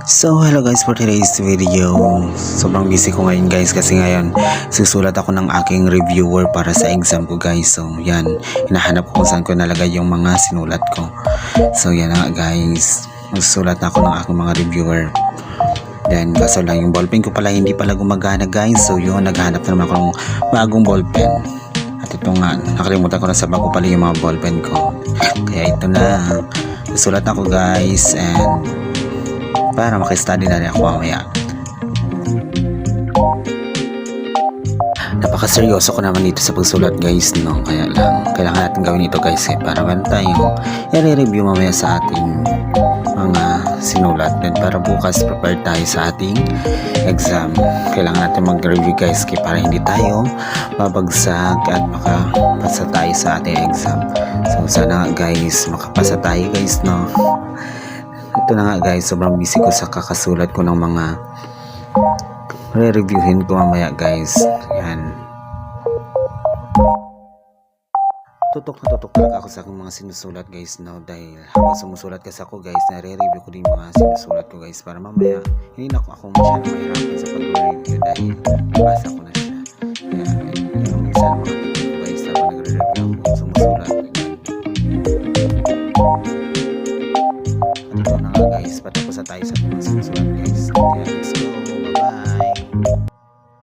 So hello guys, for today's video, sobrang busy ko ngayon guys kasi ngayon susulat ako ng aking reviewer para sa exam ko guys. So yan, hinahanap ko kung saan ko nalagay yung mga sinulat ko. So yan na guys, magsusulat ako ng aking mga reviewer. Then kaso lang yung ballpen ko pala hindi pala gumagana guys. So yun, naghahanap na naman ako ng bagong ballpen. At ito nga, nakalimutan ko na sa bago pala yung mga ballpen ko. Kaya ito na, susulat ako guys, and para maki-study na rin ako mamaya. Napaka-seryoso ko naman dito sa pagsulat guys, no? Kaya lang, kailangan natin gawin ito guys para meron tayong i-review mamaya sa ating mga sinulat. Then para bukas prepare tayo sa ating exam. Kailangan natin mag-review guys para hindi tayo babagsak at makapasa tayo sa ating exam. So sana guys, makapasa tayo guys, no? Ito na nga guys, sobrang busy ko sa kakasulat ko ng mga re-reviewin ko mamaya guys. Yan. Tutok na tutok talaga ako sa aking mga sinusulat guys, no? Dahil habang sumusulat kasi ako guys, nare-review ko din mga sinusulat ko guys para mamaya hindi na ako masyadong mahirapan sa pag-review dahil nabasa ko